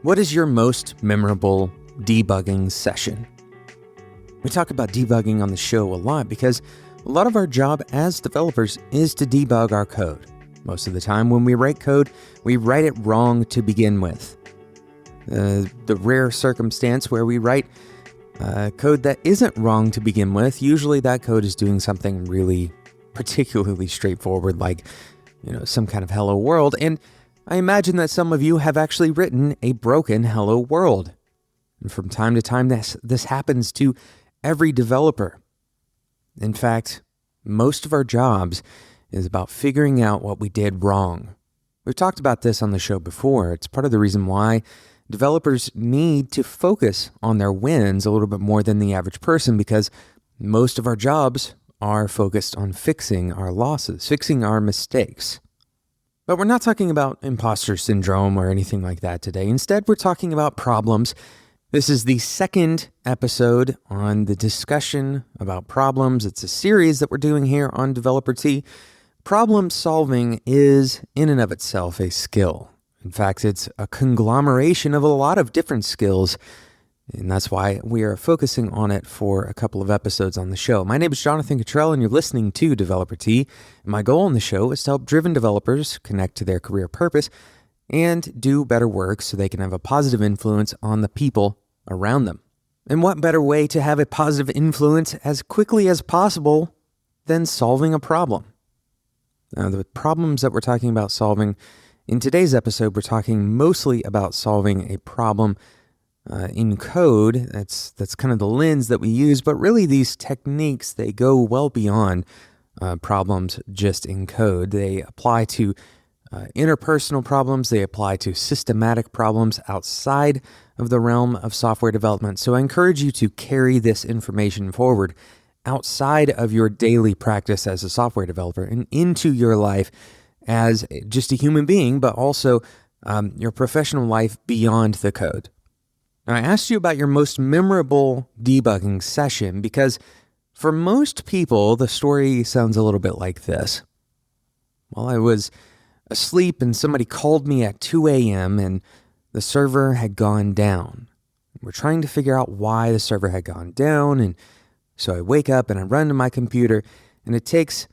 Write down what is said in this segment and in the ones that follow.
What is your most memorable debugging session? We talk about debugging on the show a lot because a lot of our job as developers is to debug our code. Most of the time when we write code, we write it wrong to begin with. The rare circumstance where we write code that isn't wrong to begin with, usually that code is doing something really particularly straightforward, like, some kind of hello world. And I imagine that some of you have actually written a broken hello world. And from time to time, this happens to every developer. In fact, most of our jobs is about figuring out what we did wrong. We've talked about this on the show before. It's part of the reason why developers need to focus on their wins a little bit more than the average person, because most of our jobs are focused on fixing our losses, fixing our mistakes. But we're not talking about imposter syndrome or anything like that today. Instead, we're talking about problems. This is the second episode on the discussion about problems. It's a series that we're doing here on Developer Tea. Problem solving is, in and of itself, a skill. In fact, it's a conglomeration of a lot of different skills, and that's why we are focusing on it for a couple of episodes on the show. My name is Jonathan Cottrell, and you're listening to Developer Tea. And my goal on the show is to help driven developers connect to their career purpose and do better work so they can have a positive influence on the people around them. And what better way to have a positive influence as quickly as possible than solving a problem? Now, the problems that we're talking about solving in today's episode, we're talking mostly about solving a problem in code. That's kind of the lens that we use, but really these techniques, they go well beyond problems just in code. They apply to interpersonal problems. They apply to systematic problems outside of the realm of software development. So I encourage you to carry this information forward outside of your daily practice as a software developer and into your life as just a human being, but also your professional life beyond the code. Now, I asked you about your most memorable debugging session because for most people, the story sounds a little bit like this. Well, I was asleep and somebody called me at 2 a.m. and the server had gone down. We're trying to figure out why the server had gone down, and so I wake up and I run to my computer, and it takes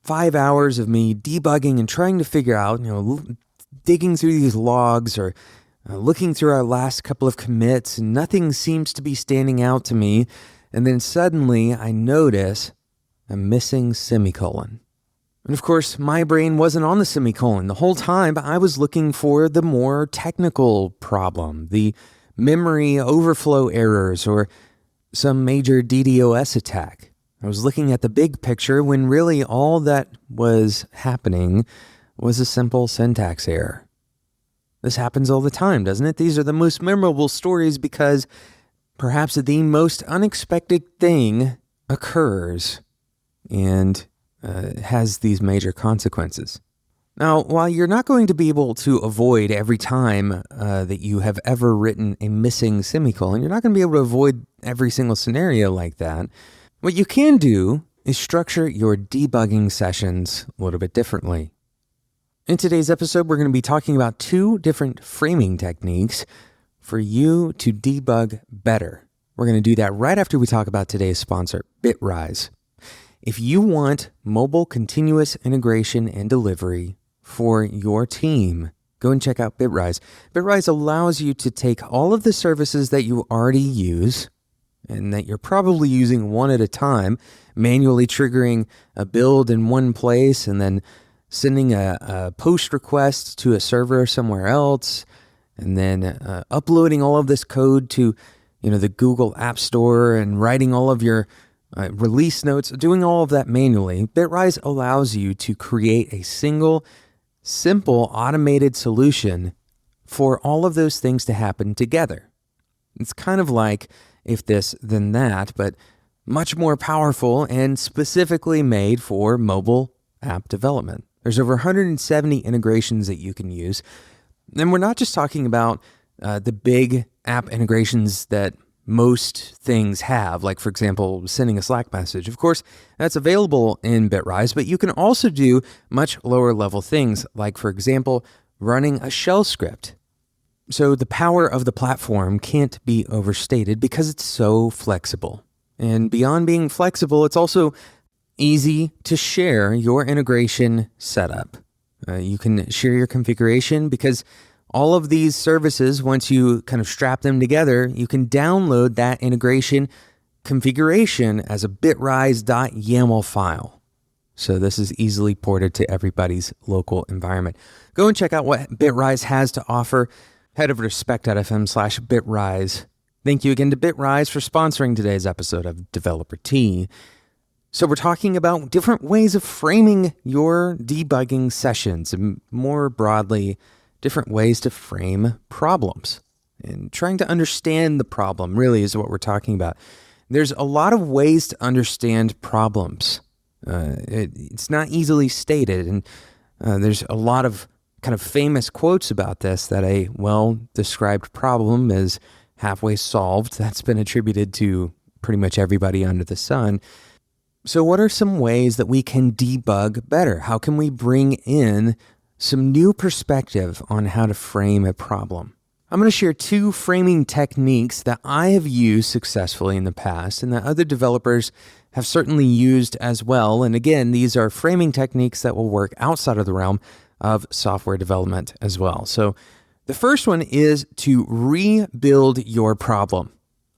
5 hours of me debugging and trying to figure out, digging through these logs or looking through our last couple of commits, and nothing seems to be standing out to me. And then suddenly I notice a missing semicolon. And of course, my brain wasn't on the semicolon. The whole time I was looking for the more technical problem, the memory overflow errors or some major DDoS attack. I was looking at the big picture when really all that was happening was a simple syntax error. This happens all the time, doesn't it? These are the most memorable stories because perhaps the most unexpected thing occurs and has these major consequences. Now, while you're not going to be able to avoid every time that you have ever written a missing semicolon, you're not going to be able to avoid every single scenario like that. What you can do is structure your debugging sessions a little bit differently. In today's episode, we're going to be talking about 2 different framing techniques for you to debug better. We're going to do that right after we talk about today's sponsor, Bitrise. If you want mobile continuous integration and delivery for your team, go and check out Bitrise. Bitrise allows you to take all of the services that you already use and that you're probably using one at a time, manually triggering a build in one place and then sending a post request to a server somewhere else, and then uploading all of this code to, the Google App Store and writing all of your release notes, doing all of that manually. Bitrise allows you to create a single, simple, automated solution for all of those things to happen together. It's kind of like if this, then that, but much more powerful and specifically made for mobile app development. There's over 170 integrations that you can use. And we're not just talking about the big app integrations that most things have, like, for example, sending a Slack message. Of course, that's available in Bitrise, but you can also do much lower level things, like, for example, running a shell script. So the power of the platform can't be overstated because it's so flexible. And beyond being flexible, it's also easy to share your integration setup. You can share your configuration because all of these services, once you kind of strap them together, you can download that integration configuration as a bitrise.yaml file. So this is easily ported to everybody's local environment. Go and check out what Bitrise has to offer. Head over to spec.fm/Bitrise. Thank you again to Bitrise for sponsoring today's episode of Developer Tea. So we're talking about different ways of framing your debugging sessions, and more broadly, different ways to frame problems. And trying to understand the problem really is what we're talking about. There's a lot of ways to understand problems. It's not easily stated, and there's a lot of kind of famous quotes about this, that a well-described problem is halfway solved. That's been attributed to pretty much everybody under the sun. So what are some ways that we can debug better? How can we bring in some new perspective on how to frame a problem? I'm going to share 2 framing techniques that I have used successfully in the past and that other developers have certainly used as well. And again, these are framing techniques that will work outside of the realm of software development as well. So the first one is to rebuild your problem.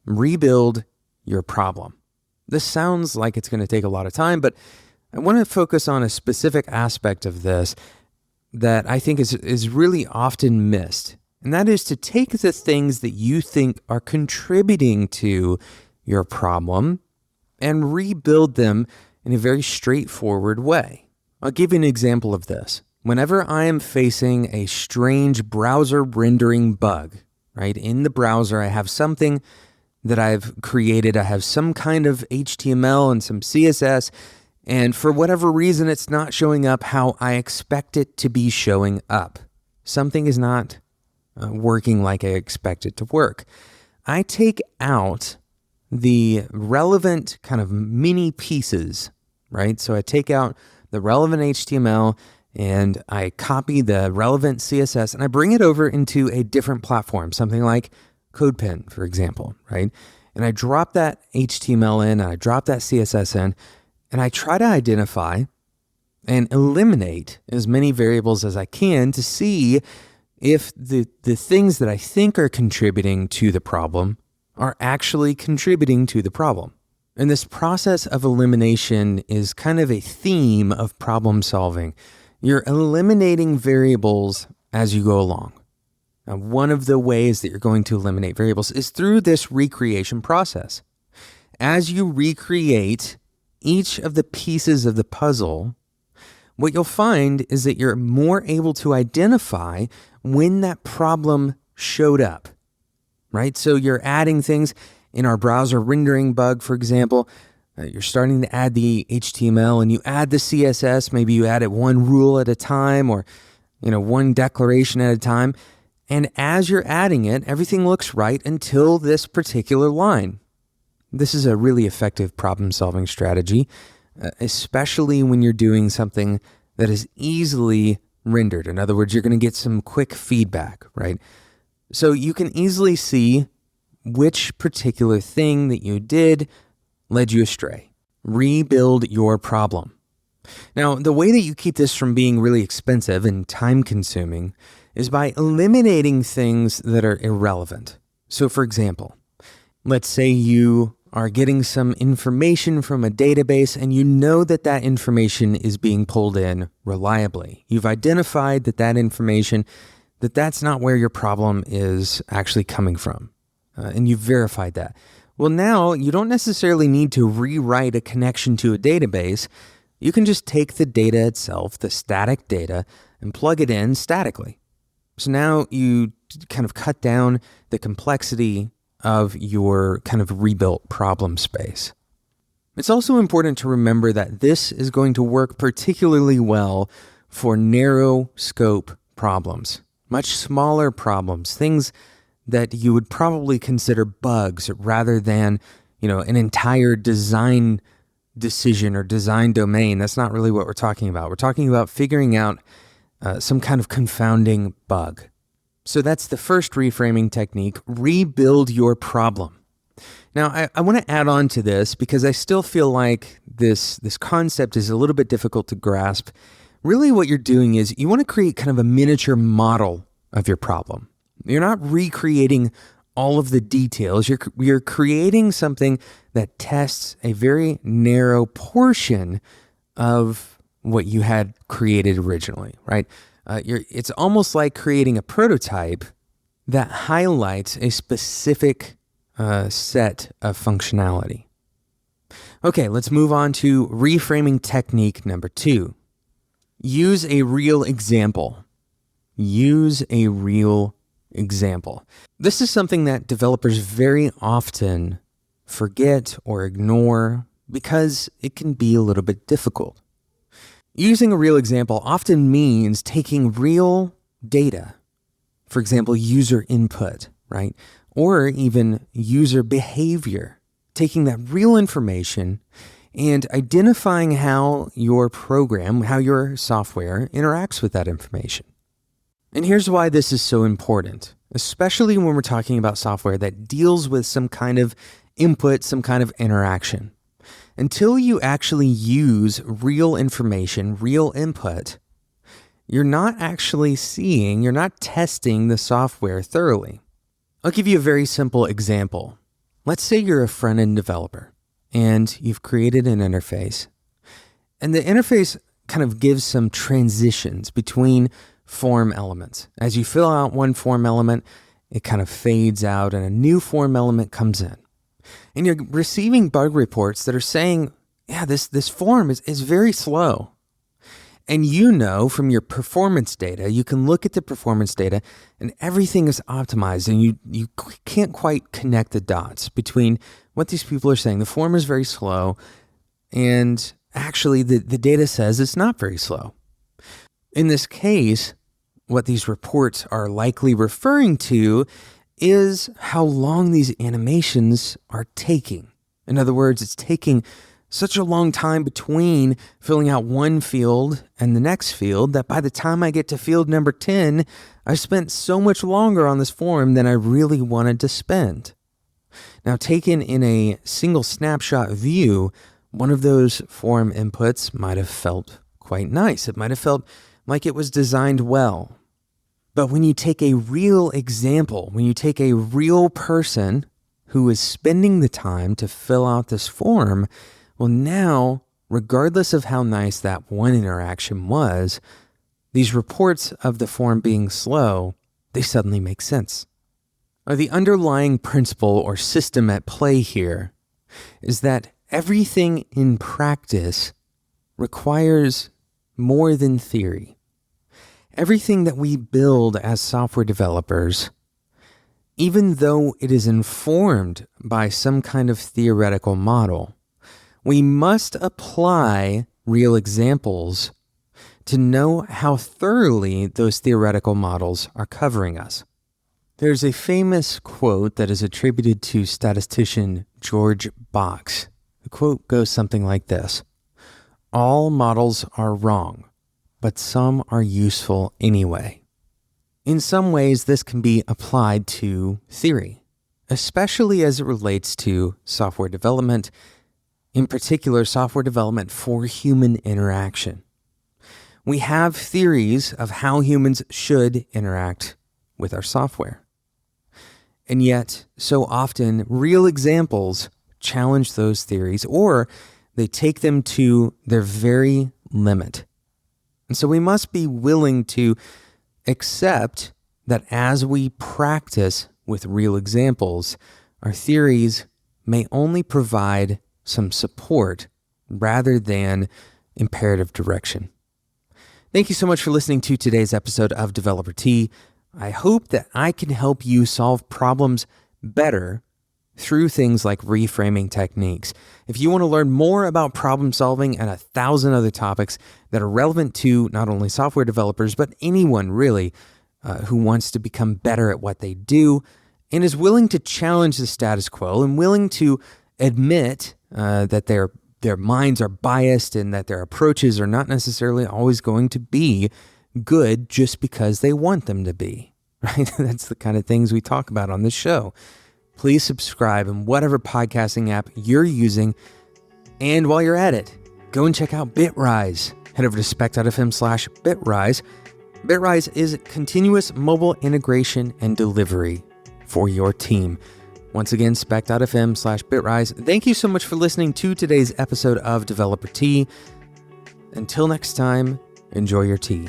Rebuild your problem. This sounds like it's going to take a lot of time, but I want to focus on a specific aspect of this that I think is really often missed. And that is to take the things that you think are contributing to your problem and rebuild them in a very straightforward way. I'll give you an example of this. Whenever I am facing a strange browser rendering bug, right? In the browser, I have something that I've created. I have some kind of HTML and some CSS, and for whatever reason, it's not showing up how I expect it to be showing up. Something is not working like I expect it to work. I take out the relevant kind of mini pieces, right? So I take out the relevant HTML and I copy the relevant CSS and I bring it over into a different platform, something like CodePen, for example, right? And I drop that HTML in, and I drop that CSS in, and I try to identify and eliminate as many variables as I can to see if the things that I think are contributing to the problem are actually contributing to the problem. And this process of elimination is kind of a theme of problem solving. You're eliminating variables as you go along. Now, one of the ways that you're going to eliminate variables is through this recreation process. As you recreate each of the pieces of the puzzle, what you'll find is that you're more able to identify when that problem showed up, right? So you're adding things in our browser rendering bug, for example. You're starting to add the HTML and you add the CSS. Maybe you add it one rule at a time or, one declaration at a time. And as you're adding it, everything looks right until this particular line. This is a really effective problem-solving strategy, especially when you're doing something that is easily rendered. In other words, you're going to get some quick feedback, right? So you can easily see which particular thing that you did led you astray. Rebuild your problem. Now, the way that you keep this from being really expensive and time-consuming is by eliminating things that are irrelevant. So, for example, let's say you are getting some information from a database and you know that that information is being pulled in reliably. You've identified that information, that's not where your problem is actually coming from, and you've verified that. Well, now you don't necessarily need to rewrite a connection to a database. You can just take the data itself, the static data, and plug it in statically. So now you kind of cut down the complexity of your kind of rebuilt problem space. It's also important to remember that this is going to work particularly well for narrow scope problems, much smaller problems, things that you would probably consider bugs rather than, an entire design decision or design domain. That's not really what we're talking about. We're talking about figuring out some kind of confounding bug. So that's the first reframing technique: rebuild your problem. Now, I want to add on to this because I still feel like this concept is a little bit difficult to grasp. Really what you're doing is you want to create kind of a miniature model of your problem. You're not recreating all of the details. You're creating something that tests a very narrow portion of what you had created originally, right? It's almost like creating a prototype that highlights a specific set of functionality. Okay, let's move on to reframing technique number 2. Use a real example. Use a real example. This is something that developers very often forget or ignore because it can be a little bit difficult. Using a real example often means taking real data, for example, user input, right? Or even user behavior, taking that real information and identifying how your program, how your software interacts with that information. And here's why this is so important, especially when we're talking about software that deals with some kind of input, some kind of interaction. Until you actually use real information, real input, you're not actually seeing, you're not testing the software thoroughly. I'll give you a very simple example. Let's say you're a front-end developer and you've created an interface. And the interface kind of gives some transitions between form elements. As you fill out one form element, it kind of fades out and a new form element comes in. And you're receiving bug reports that are saying, yeah, this form is very slow. And from your performance data, you can look at the performance data and everything is optimized and you can't quite connect the dots between what these people are saying. The form is very slow and actually the data says it's not very slow. In this case, what these reports are likely referring to is how long these animations are taking. In other words, it's taking such a long time between filling out one field and the next field that by the time I get to field number 10, I've spent so much longer on this form than I really wanted to spend. Now, taken in a single snapshot view, one of those form inputs might have felt quite nice. It might have felt like it was designed well. But when you take a real example, when you take a real person who is spending the time to fill out this form, well, now, regardless of how nice that one interaction was, these reports of the form being slow, they suddenly make sense. Now, the underlying principle or system at play here is that everything in practice requires more than theory. Everything that we build as software developers, even though it is informed by some kind of theoretical model, we must apply real examples to know how thoroughly those theoretical models are covering us. There's a famous quote that is attributed to statistician George Box. The quote goes something like this: "All models are wrong, but some are useful anyway." In some ways, this can be applied to theory, especially as it relates to software development, in particular, software development for human interaction. We have theories of how humans should interact with our software. And yet, so often, real examples challenge those theories, or they take them to their very limit. And so we must be willing to accept that as we practice with real examples, our theories may only provide some support rather than imperative direction. Thank you so much for listening to today's episode of Developer Tea. I hope that I can help you solve problems better through things like reframing techniques. If you want to learn more about problem solving and 1,000 other topics that are relevant to not only software developers, but anyone really who wants to become better at what they do, and is willing to challenge the status quo and willing to admit that their minds are biased and that their approaches are not necessarily always going to be good just because they want them to be, right? That's the kind of things we talk about on this show. Please subscribe in whatever podcasting app you're using. And while you're at it, go and check out Bitrise. Head over to spec.fm/Bitrise. Bitrise is continuous mobile integration and delivery for your team. Once again, spec.fm/Bitrise. Thank you so much for listening to today's episode of Developer Tea. Until next time, enjoy your tea.